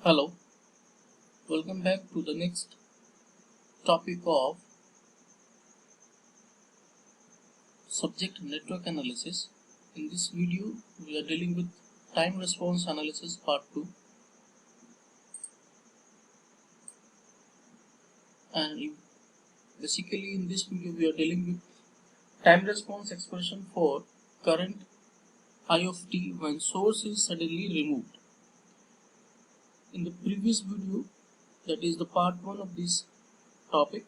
Hello, welcome back to the next topic of subject network analysis. In this video, we are dealing with time response analysis part 2, and basically in this video we are dealing with time response expression for current I of t when source is suddenly removed. In the previous video, that is the part 1 of this topic,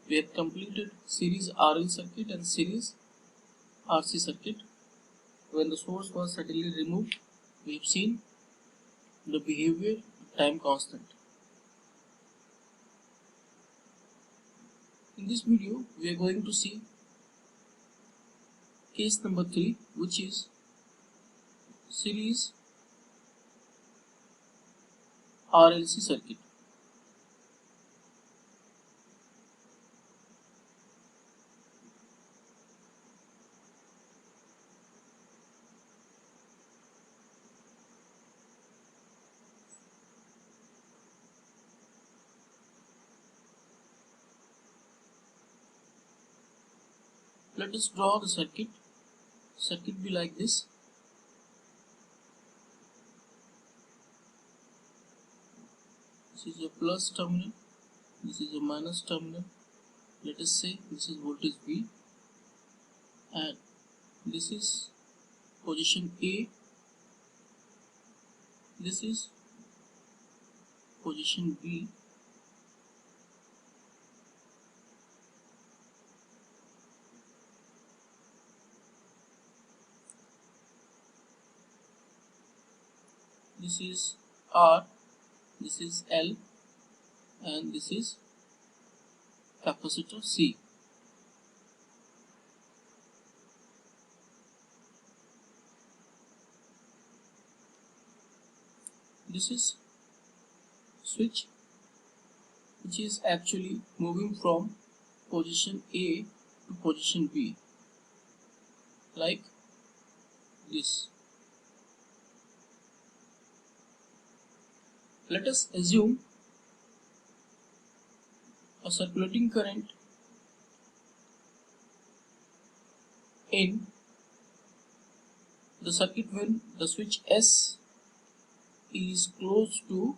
we have completed series RL circuit and series RC circuit. When the source was suddenly removed, we have seen the behavior time constant. In this video, we are going to see case number 3, which is series RLC circuit. Let us draw the circuit. Circuit be like this. This is a plus terminal, this is a minus terminal. Let us say this is voltage V, and this is position A, this is position B, this is R, this is L, and this is capacitor C. This is switch, which is actually moving from position A to position B, like this. Let us assume a circulating current in the circuit when the switch S is close to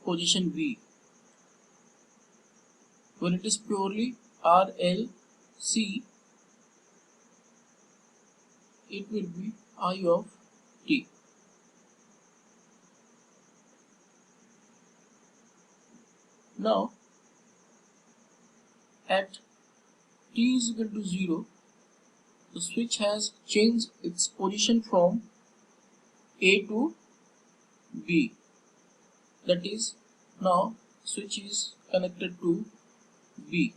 position B. When it is purely RLC, it will be I of t. Now, at t is equal to 0, the switch has changed its position from A to B. That is, now switch is connected to B.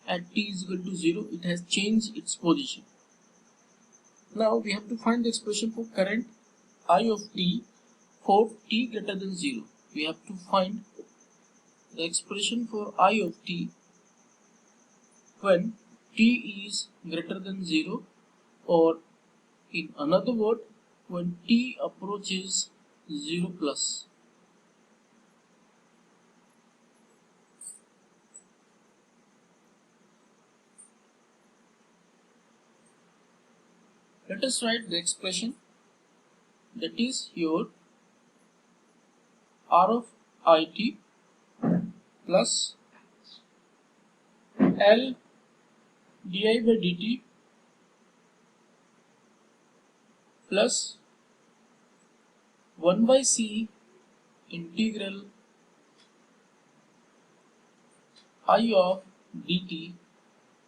At t is equal to 0, it has changed its position. Now we have to find the expression for current I of t for t greater than 0. We have to find the expression for I of t when t is greater than 0, or in another word, when t approaches 0 plus. Let us write the expression, that is your R of it plus L di by dt plus 1 by C integral I of dt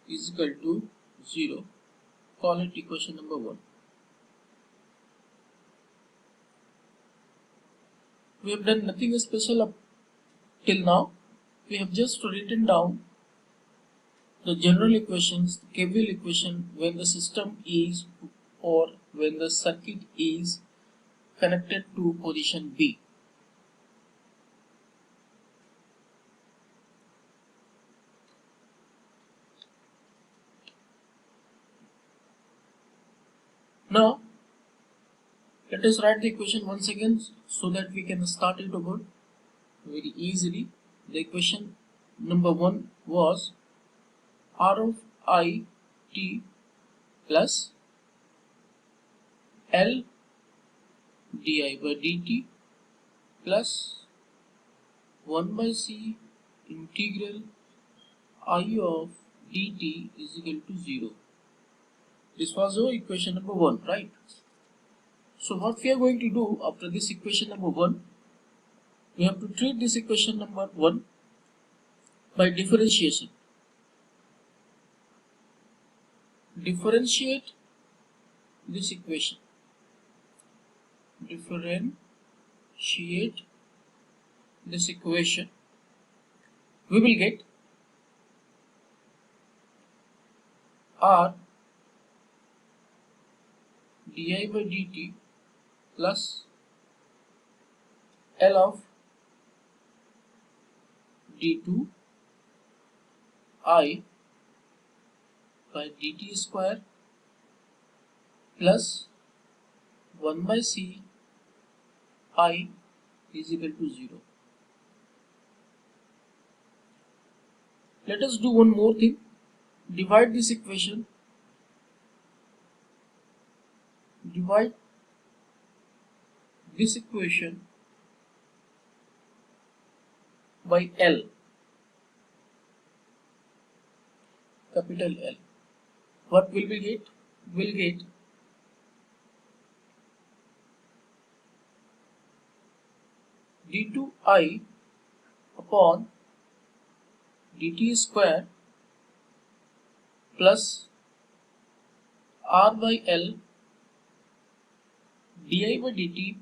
is equal to 0. Call it equation number 1. We have done nothing special up till now. We have just written down the general equations, the KVL equation, when the system is or when the circuit is connected to position B. Now, let us write the equation once again so that we can start it over. very easily. The equation number 1 was r of I t plus L di by dt plus 1 by c integral I of dt is equal to 0. This was our equation number 1, right? So what we are going to do after this equation number 1, we have to treat this equation number 1 by differentiation. Differentiate this equation. Differentiate this equation. We will get r di by dt plus L of d2 I by dt square plus 1 by c I is equal to 0. Let us do one more thing. Divide this equation. Divide this equation by L, capital L. What will we get? We'll get d2I upon dt square plus r by L di by dt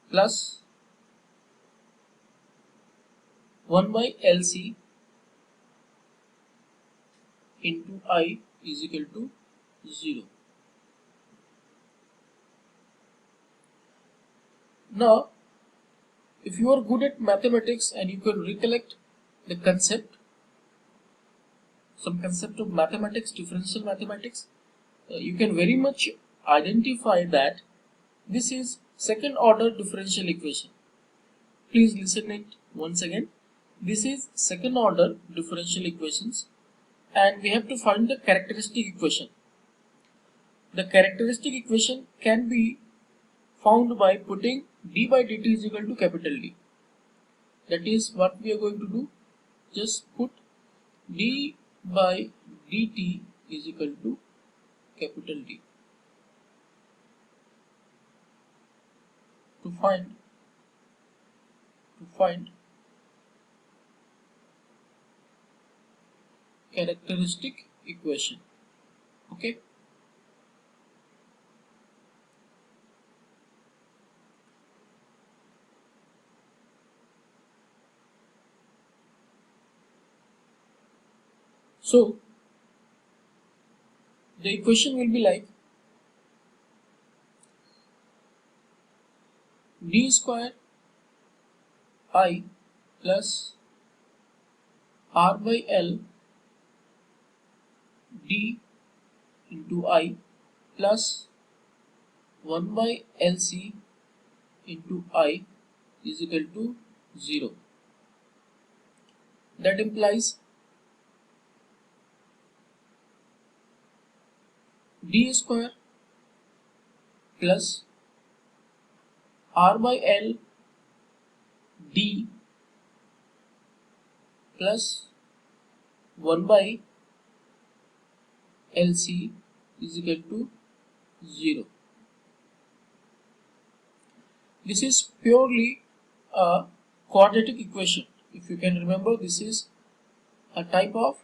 plus 1 by LC into I is equal to 0. Now, if you are good at mathematics and you can recollect the concept, some concept of mathematics, differential mathematics, you can very much identify that this is second order differential equation. Please listen it once again. This is second order differential equations and we have to find the characteristic equation. The characteristic equation can be found by putting d by dt is equal to capital D. That is what we are going to do. Just put d by dt is equal to capital D to find characteristic equation. Okay. So the equation will be like d square I plus r by L d into I plus 1 by LC into I is equal to 0. That implies d square plus r by L d plus 1 by LC is equal to 0. This is purely a quadratic equation. If you can remember, this is a type of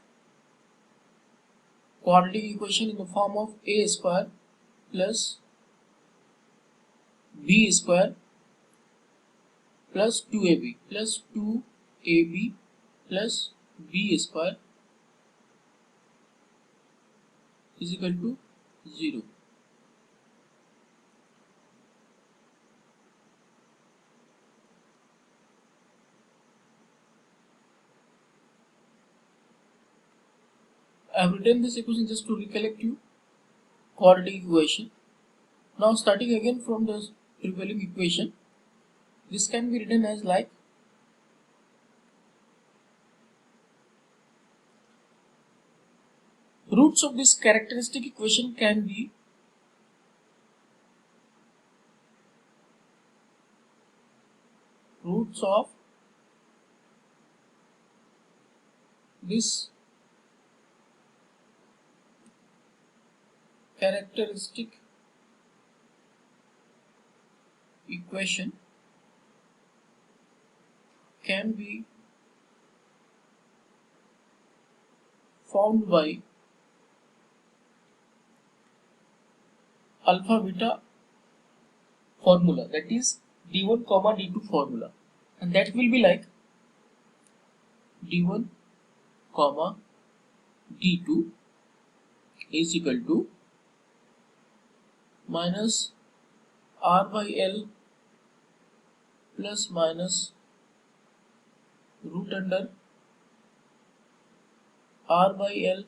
quadratic equation in the form of a square plus b square plus 2ab plus 2ab plus b square is equal to 0. I have written this equation just to recollect you quadratic equation. Now starting again from the prevailing equation. This can be written as like roots of this characteristic equation can be roots of this characteristic equation can be formed by alpha beta formula, that is d1 comma d2 formula, and that will be like d1 comma d2 is equal to minus r by l plus minus root under r by l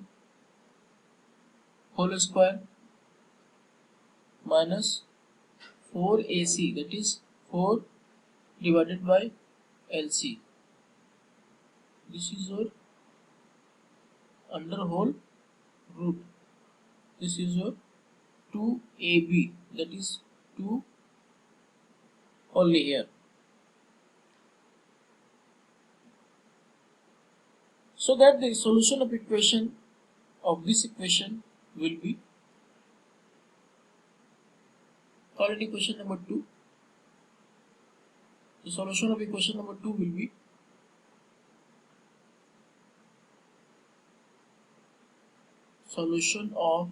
whole square minus 4ac, that is 4 divided by lc. This is your under whole root. This is your 2ab, that is 2 only here. So that the solution of equation of this equation will be called equation number 2. The solution of equation number 2 will be solution of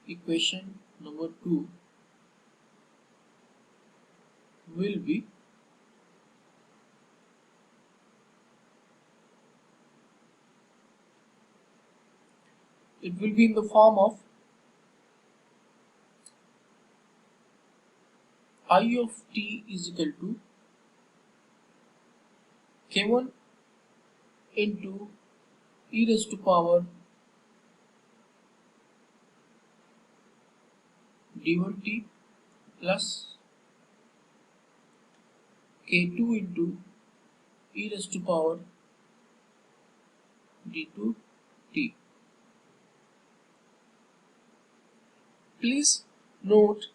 equation number 2 will be it will be in the form of I of t is equal to k1 into e raised to power d1t plus k2 into e raised to power d2t. Please note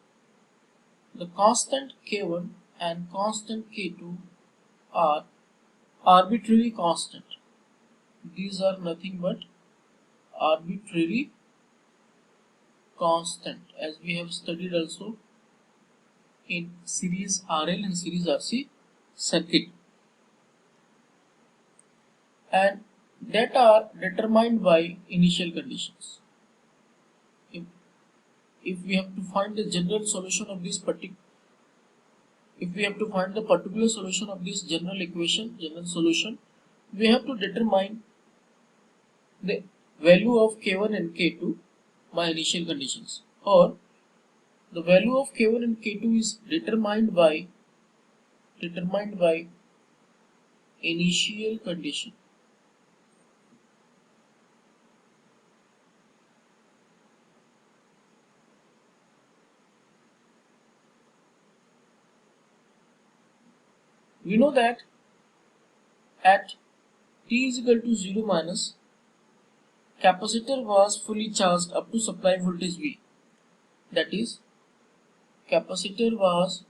the constant k1 and constant k2 are arbitrary constant. These are nothing but arbitrary constant, as we have studied also in series RL and series RC circuit, and that are determined by initial conditions. If we have to find the general solution of this particular solution of this general equation, general solution, we have to determine the value of k1 and k2 by initial conditions, or the value of k1 and k2 is determined by initial condition. We know that at t is equal to 0 minus, capacitor was fully charged up to supply voltage V. That is, capacitor was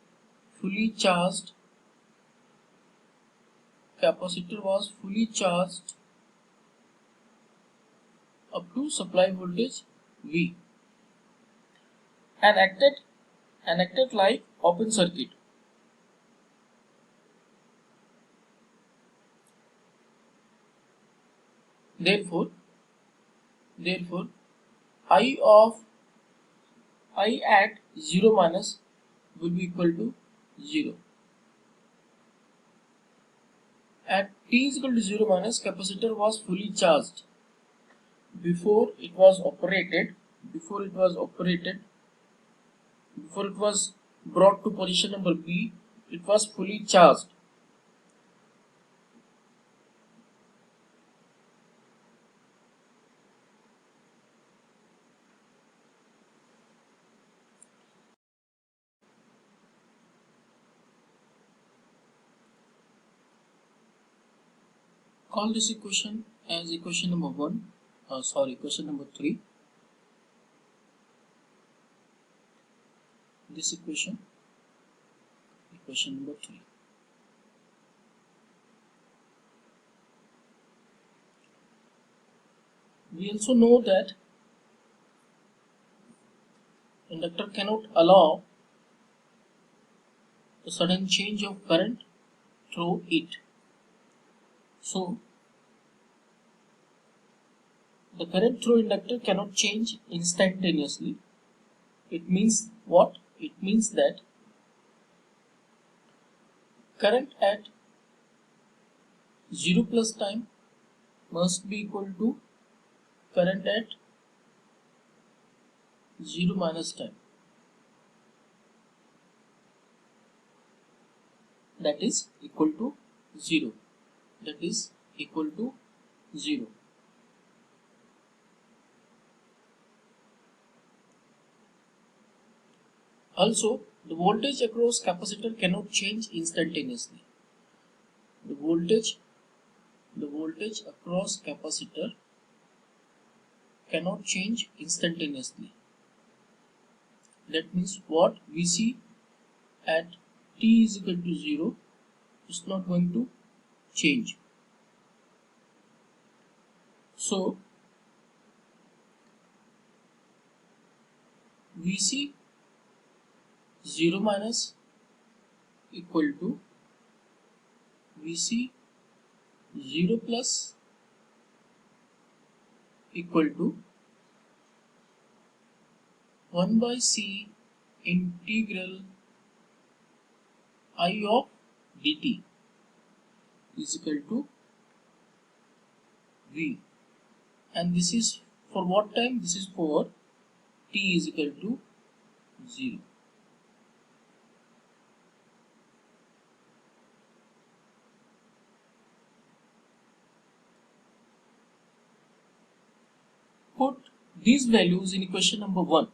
fully charged up to supply voltage V and acted like open circuit. Therefore, I at 0 minus will be equal to 0. At t is equal to 0 minus, capacitor was fully charged. Before it was brought to position number B, it was fully charged. call this equation as equation number 1. Equation number 3. This equation number 3. We also know that inductor cannot allow a sudden change of current through it. So the current through inductor cannot change instantaneously. It means what? It means that current at 0 plus time must be equal to current at 0 minus time. That is equal to 0. That is equal to 0. Also, the voltage across capacitor cannot change instantaneously. The voltage across capacitor cannot change instantaneously. That means what? Vc at t is equal to 0 is not going to change. So Vc 0 minus equal to Vc 0 plus equal to 1 by C integral I of dt is equal to V, and this is for what time? This is for t is equal to 0. Put these values in equation number 1.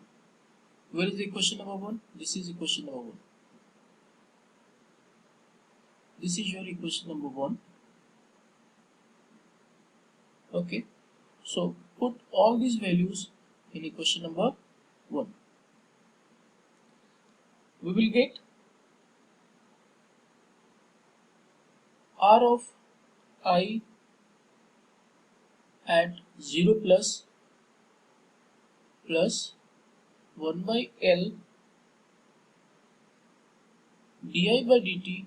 Where is the equation number 1? This is equation number 1. This is your equation number 1. Okay. So put all these values in equation number 1. We will get R of I at 0 plus 1 by L di by dt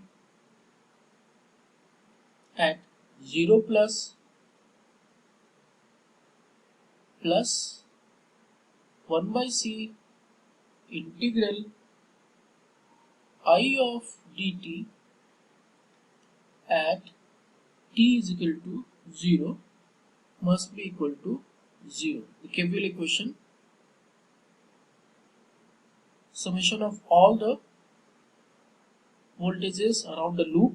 at 0 plus 1 by C integral I of dt at t is equal to 0 must be equal to 0. The KVL equation, summation of all the voltages around the loop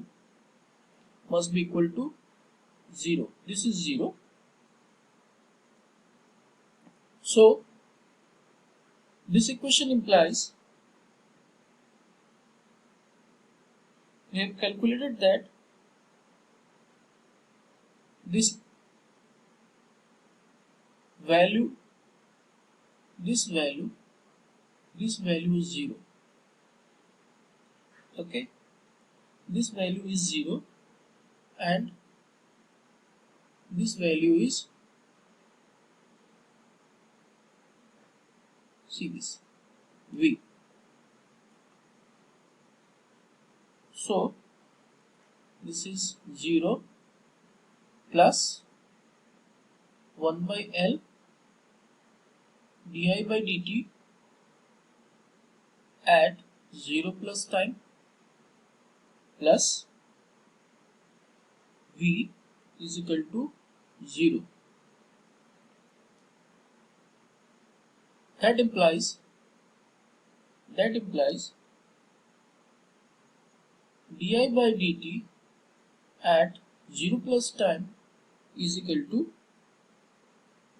must be equal to 0. This is 0. So this equation implies we have calculated that this value is 0. Okay, this value is 0 and this value is, see this, V. So this is 0 plus 1 by L di by dt at 0 plus time plus V is equal to 0. That implies di by dt at 0 plus time is equal to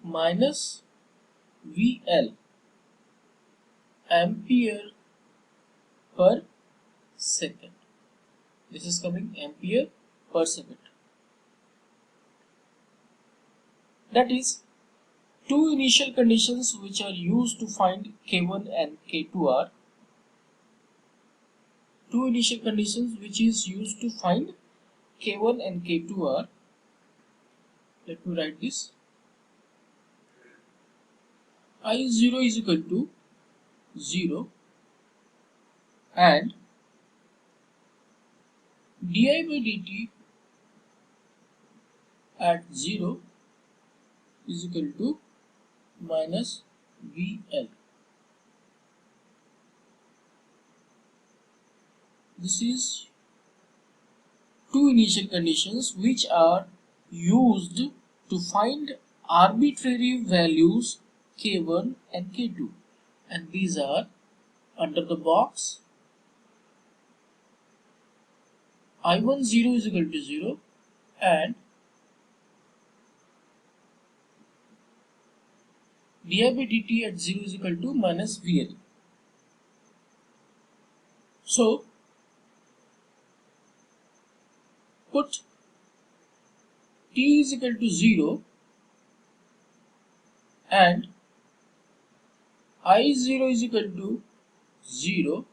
minus VL ampere per second. This is coming ampere per second. That is, two initial conditions which are used to find K1 and K2 are two initial conditions which is used to find K1 and K2 are, let me write this, I0 is equal to 0 and di by dt at 0 is equal to minus VL. This is two initial conditions which are used to find arbitrary values K1 and K2, and these are under the box I10 is equal to 0 and di by dt at 0 is equal to minus VL. So put t is equal to 0 and I0 is equal to 0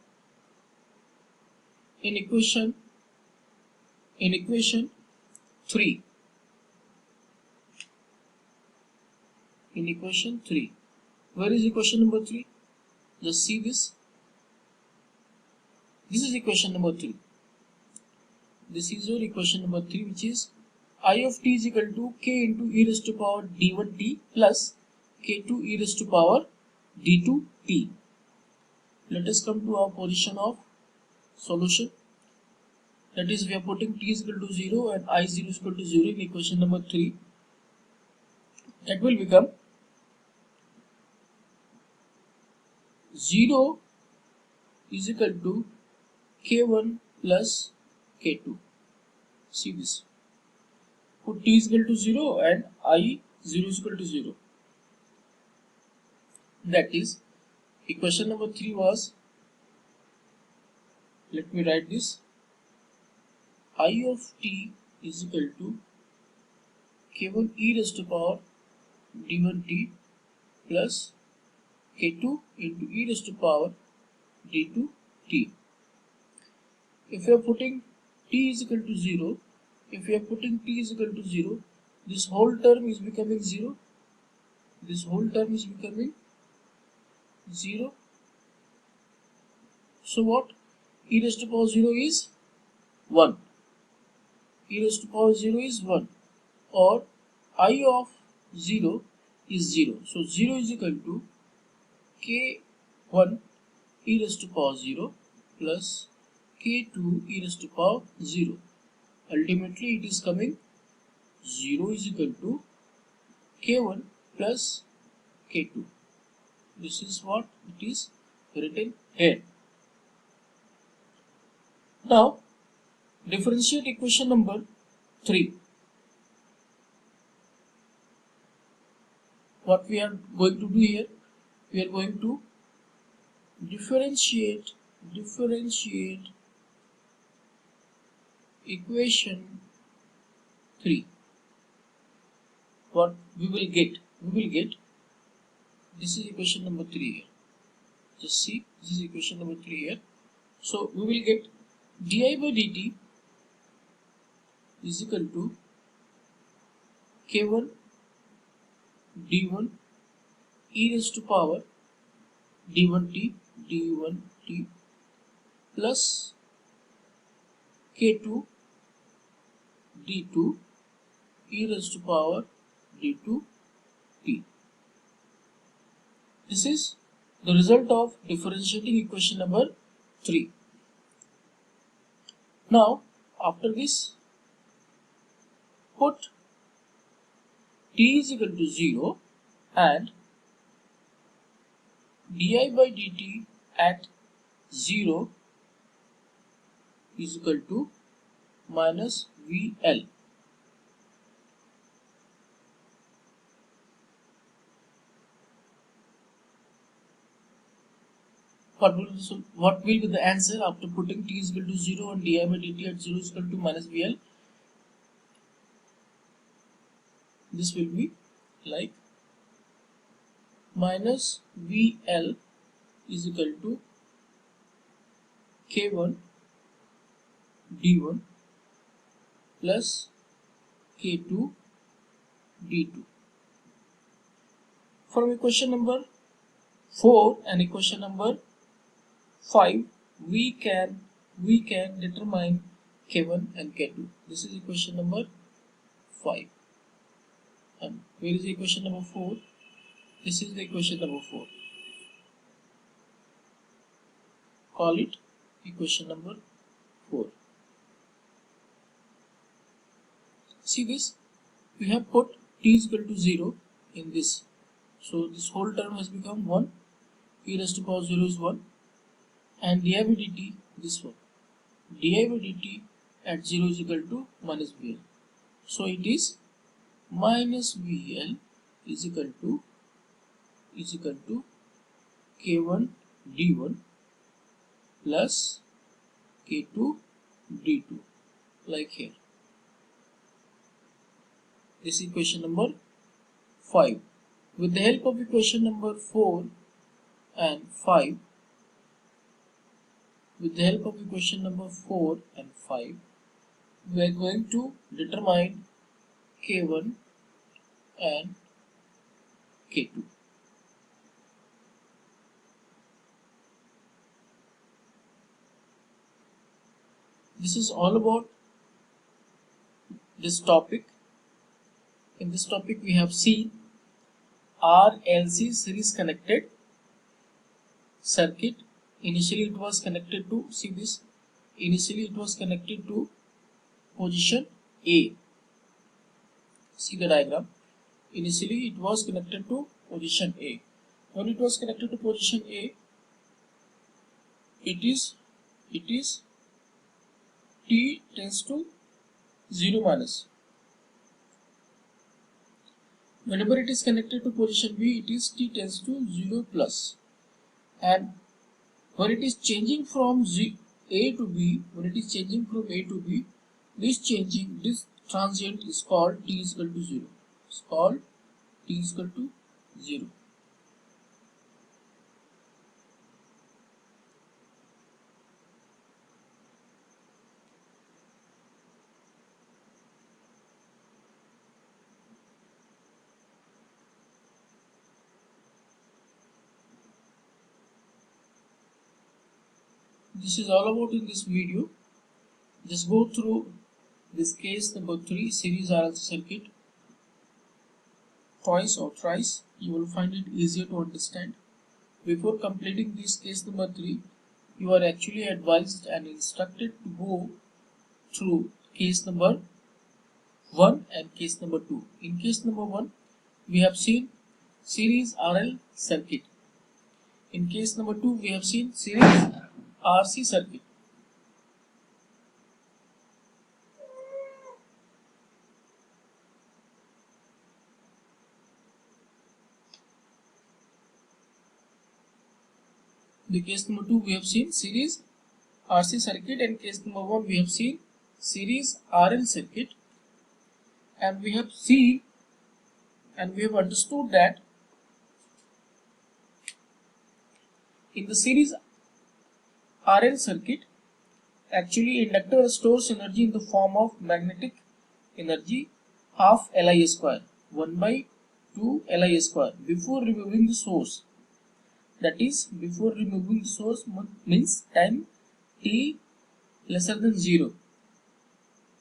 in equation 3. In equation 3. Where is equation number 3? Just see this. This is equation number 3. This is your equation number 3, which is I of t is equal to k into e raised to power d1t plus k2 e raised to power d2t. Let us come to our position of solution. That is, we are putting t is equal to 0 and I0 is equal to 0 in equation number 3. That will become 0 is equal to k1 plus k2. See this. Put t is equal to 0 and I0 is equal to 0. That is, equation number 3 was, let me write this, I of t is equal to k1 e raised to power d1t plus k2 into e raised to power d2t. If we are putting t is equal to 0, this whole term is becoming 0. This whole term is becoming 0. So what? E raised to power 0 is 1. E raised to power 0 is 1. Or I of 0 is 0. So 0 is equal to k1 e raised to power 0 plus k2 e raised to power 0. Ultimately it is coming 0 is equal to k1 plus k2. This is what it is written here. Now differentiate equation number 3. What we are going to do here, we are going to differentiate equation 3. What we will get? This is equation number 3 here. Just see, this is equation number 3 here. So we will get di by dt is equal to k1 d1 e raised to power d1t plus k2 d2 e raised to power d2t. This is the result of differentiating equation number 3. Now after this, put t is equal to 0 and di by dt at 0 is equal to minus VL. What will be the answer after putting t is equal to 0 and di by dt at 0 is equal to minus VL? This will be like minus VL is equal to K1 D1 plus K2 D2. From equation number 4 and equation number 5, we can determine K1 and K2. This is equation number 5. And where is the equation number 4? This is the equation number 4. Call it equation number 4. See this? We have put t is equal to 0 in this. So this whole term has become 1. E raised to power 0 is 1. And di by dt, this one. Di by dt at 0 is equal to minus VL. So it is minus VL is equal to K1 D1 plus K2 D2, like here. This is equation number 5. With the help of equation number 4 and 5, we are going to determine K1 and K2. This is all about this topic. In this topic we have seen RLC series connected circuit. Initially it was connected to, see this, initially it was connected to position A. See the diagram. Initially it was connected to position A. When it was connected to position A, it is T tends to 0 minus. Whenever it is connected to position B, it is T tends to 0 plus. And when it is changing from A to B, this transient is called T is equal to 0. It's called T is equal to 0. This is all about in this video. Just go through this case number 3, series RLC circuit, twice or thrice. You will find it easier to understand. Before completing this case number 3, you are actually advised and instructed to go through case number 1 and case number 2. In case number 1, we have seen series RL circuit. In case number 2, we have seen series RC circuit. In case number 2, we have seen series RC circuit, and case number 1, we have seen series RL circuit. And we have seen and we have understood that in the series RL circuit, actually inductor stores energy in the form of magnetic energy half Li square, 1 by 2 Li square, before removing the source. That is, before removing the source means time t lesser than 0.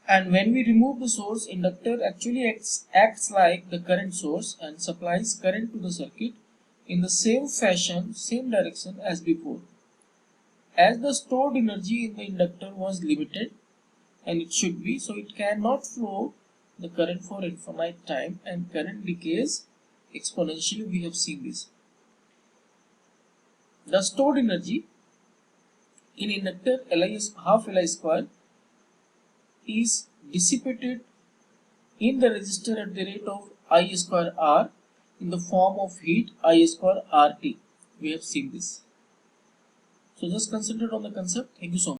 And when we remove the source, inductor actually acts like the current source and supplies current to the circuit in the same fashion, same direction as before. As the stored energy in the inductor was limited, and it should be, so it cannot flow the current for infinite time, and current decays exponentially. We have seen this. The stored energy in inductor half Li square is dissipated in the resistor at the rate of I square R in the form of heat I square RT. We have seen this. So just concentrate on the concept. Thank you so much.